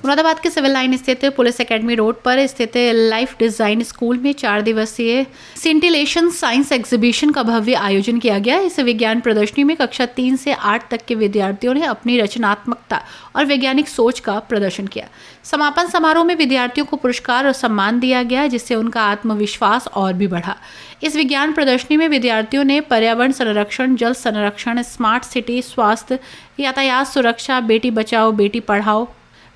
मुरादाबाद के civil line स्थित police academy road पर स्थित लाइफ डिजाइन स्कूल में 4 दिवसीय सिंटिलेशन साइंस एग्जीबिशन का भव्य आयोजन किया गया। इस विज्ञान प्रदर्शनी में कक्षा 3 से 8 तक के विद्यार्थियों ने अपनी रचनात्मकता और वैज्ञानिक सोच का प्रदर्शन किया। समापन समारोह में विद्यार्थियों को पुरस्कार और सम्मान दिया गया, जिससे उनका आत्मविश्वास और भी बढ़ा। इस विज्ञान प्रदर्शनी में विद्यार्थियों ने पर्यावरण संरक्षण, जल संरक्षण, स्मार्ट सिटी, स्वास्थ्य, यातायात सुरक्षा, बेटी बचाओ बेटी पढ़ाओ,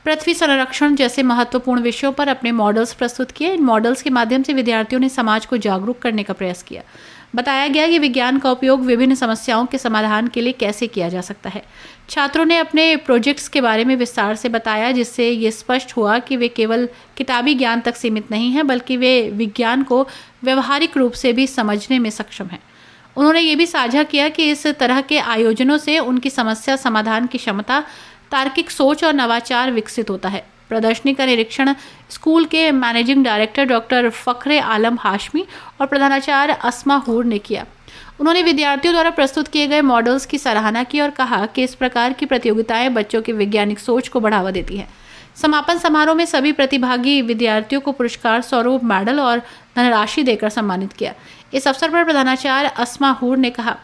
पृथ्वी संरक्षण जैसे महत्वपूर्ण विषयों पर अपने मॉडल्स प्रस्तुत किए। इन मॉडल्स के माध्यम से विद्यार्थियों ने समाज को जागरूक करने का प्रयास किया। बताया गया कि विज्ञान का उपयोग विभिन्न समस्याओं के समाधान के लिए कैसे किया जा सकता है। छात्रों ने अपने प्रोजेक्ट्स के बारे में विस्तार से बताया, जिससे ये स्पष्ट हुआ कि वे केवल किताबी ज्ञान तक सीमित नहीं हैं, बल्कि वे विज्ञान को व्यवहारिक रूप से भी समझने में सक्षम हैं। उन्होंने ये भी साझा किया कि इस तरह के आयोजनों से उनकी समस्या समाधान की क्षमता, तार्किक सोच और नवाचार विकसित होता है। प्रदर्शनी का निरीक्षण स्कूल के मैनेजिंग डायरेक्टर डॉक्टर फखरे आलम हाशमी और प्रधानाचार्य अस्मा हूर ने किया। उन्होंने विद्यार्थियों द्वारा प्रस्तुत किए गए मॉडल्स की सराहना की और कहा कि इस प्रकार की प्रतियोगिताएं बच्चों की वैज्ञानिक सोच को बढ़ावा देती हैं। समापन समारोह में सभी प्रतिभागी विद्यार्थियों को पुरस्कार स्वरूप मेडल और धनराशि देकर सम्मानित किया। इस अवसर पर प्रधानाचार्य अस्मा हूर ने कहा,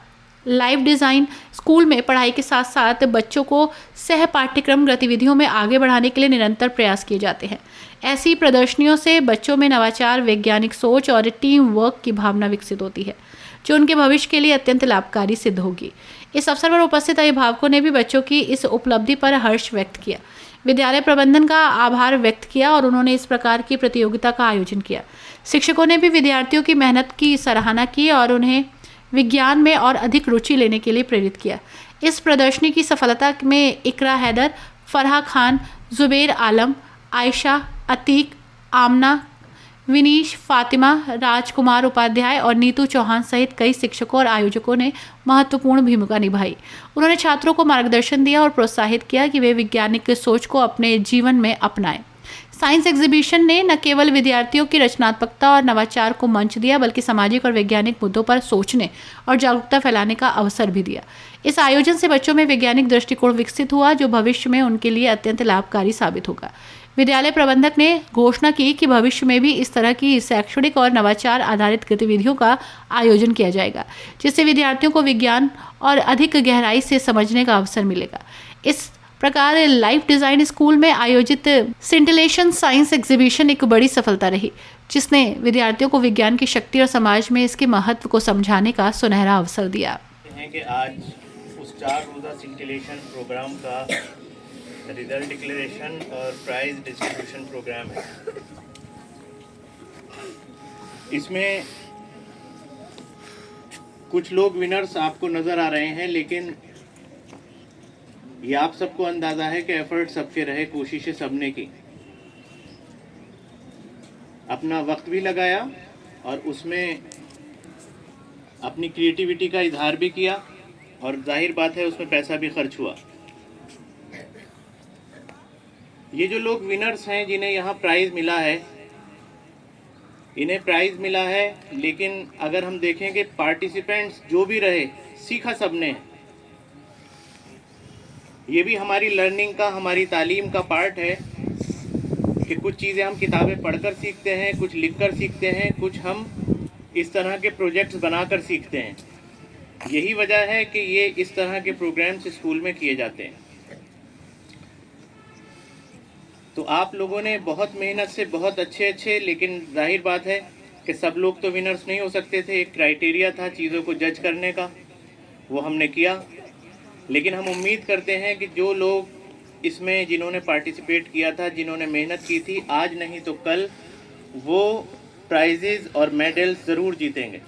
लाइफ डिज़ाइन स्कूल में पढ़ाई के साथ साथ बच्चों को सह पाठ्यक्रम गतिविधियों में आगे बढ़ाने के लिए निरंतर प्रयास किए जाते हैं। ऐसी प्रदर्शनियों से बच्चों में नवाचार, वैज्ञानिक सोच और टीम वर्क की भावना विकसित होती है, जो उनके भविष्य के लिए अत्यंत लाभकारी सिद्ध होगी। इस अवसर पर उपस्थित अभिभावकों ने भी बच्चों की इस उपलब्धि पर हर्ष व्यक्त किया, विद्यालय प्रबंधन का आभार व्यक्त किया और उन्होंने इस प्रकार की प्रतियोगिता का आयोजन किया। शिक्षकों ने भी विद्यार्थियों की मेहनत की सराहना की और उन्हें विज्ञान में और अधिक रुचि लेने के लिए प्रेरित किया। इस प्रदर्शनी की सफलता में इकरा हैदर, फरहा खान, जुबेर आलम, आयशा, अतीक, आमना, विनीश, फातिमा, राजकुमार उपाध्याय और नीतू चौहान सहित कई शिक्षकों और आयोजकों ने महत्वपूर्ण भूमिका निभाई। उन्होंने छात्रों को मार्गदर्शन दिया और प्रोत्साहित किया कि वे वैज्ञानिक सोच को अपने जीवन में अपनाएं। साइंस एग्जीबिशन ने न केवल विद्यार्थियों की रचनात्मकता और नवाचार को मंच दिया, बल्कि सामाजिक और वैज्ञानिक मुद्दों पर सोचने और जागरूकता फैलाने का अवसर भी दिया। इस आयोजन से बच्चों में वैज्ञानिक दृष्टिकोण विकसित हुआ, जो भविष्य में उनके लिए अत्यंत लाभकारी साबित होगा। विद्यालय प्रबंधक ने घोषणा की कि भविष्य में भी इस तरह की शैक्षणिक और नवाचार आधारित गतिविधियों का आयोजन किया जाएगा, जिससे विद्यार्थियों को विज्ञान और अधिक गहराई से समझने का अवसर मिलेगा। इस प्रकार लाइफ डिज़ाइन स्कूल में आयोजित सिंटिलेशन साइंस एग्जीबिशन एक बड़ी सफलता रही, जिसने विद्यार्थियों को विज्ञान की शक्ति और समाज में इसके महत्व को समझाने का सुनहरा अवसर दिया। कि आज उस 4 रोज़ा सिंटिलेशन प्रोग्राम का रिजल्ट डिक्लेरेशन और प्राइज डिस्ट्रीब्यूशन प्रोग्राम है। इसमें कुछ लोग विनर्स आपको नज़र आ रहे हैं, लेकिन ये आप सबको अंदाज़ा है कि एफर्ट सबके रहे, कोशिशें सबने की, अपना वक्त भी लगाया और उसमें अपनी क्रिएटिविटी का इजहार भी किया और जाहिर बात है उसमें पैसा भी खर्च हुआ। ये जो लोग विनर्स हैं, जिन्हें यहाँ प्राइज़ मिला है, इन्हें प्राइज़ मिला है, लेकिन अगर हम देखें कि पार्टिसिपेंट्स जो भी रहे, सीखा सबने। ये भी हमारी लर्निंग का, हमारी तालीम का पार्ट है कि कुछ चीज़ें हम किताबें पढ़कर सीखते हैं, कुछ लिखकर सीखते हैं, कुछ हम इस तरह के प्रोजेक्ट्स बनाकर सीखते हैं। यही वजह है कि ये इस तरह के प्रोग्राम्स स्कूल में किए जाते हैं। तो आप लोगों ने बहुत मेहनत से बहुत अच्छे, लेकिन जाहिर बात है कि सब लोग तो विनर्स नहीं हो सकते थे। एक क्राइटेरिया था चीज़ों को जज करने का, वो हमने किया। लेकिन हम उम्मीद करते हैं कि जो लोग इसमें जिन्होंने पार्टिसिपेट किया था, जिन्होंने मेहनत की थी, आज नहीं तो कल वो प्राइजेज़ और मेडल्स ज़रूर जीतेंगे।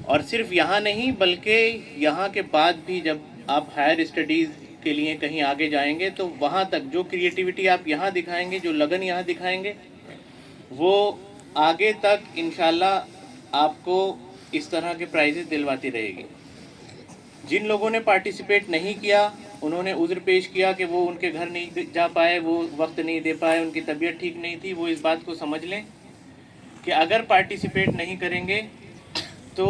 और सिर्फ यहाँ नहीं, बल्कि यहाँ के बाद भी जब आप हायर स्टडीज़ के लिए कहीं आगे जाएंगे तो वहाँ तक जो क्रिएटिविटी आप यहाँ दिखाएंगे, जो लगन यहाँ दिखाएंगे, वो आगे तक इंशाल्लाह आपको इस तरह के प्राइजेज़ दिलवाती रहेगी। जिन लोगों ने पार्टिसिपेट नहीं किया, उन्होंने उज़्र पेश किया कि वो उनके घर नहीं जा पाए, वो वक्त नहीं दे पाए, उनकी तबीयत ठीक नहीं थी। वो इस बात को समझ लें कि अगर पार्टिसिपेट नहीं करेंगे तो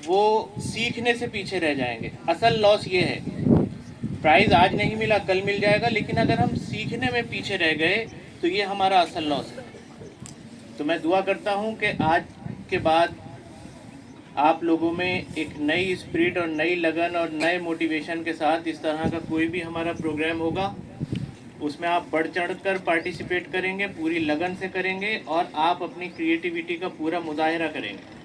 वो सीखने से पीछे रह जाएंगे। असल लॉस ये है, प्राइज़ आज नहीं मिला कल मिल जाएगा, लेकिन अगर हम सीखने में पीछे रह गए तो ये हमारा असल लॉस है। तो मैं दुआ करता हूँ कि आज के बाद आप लोगों में एक नई स्पिरिट और नई लगन और नए मोटिवेशन के साथ इस तरह का कोई भी हमारा प्रोग्राम होगा, उसमें आप बढ़ चढ़ कर पार्टिसिपेट करेंगे, पूरी लगन से करेंगे और आप अपनी क्रिएटिविटी का पूरा मुजाहिरा करेंगे।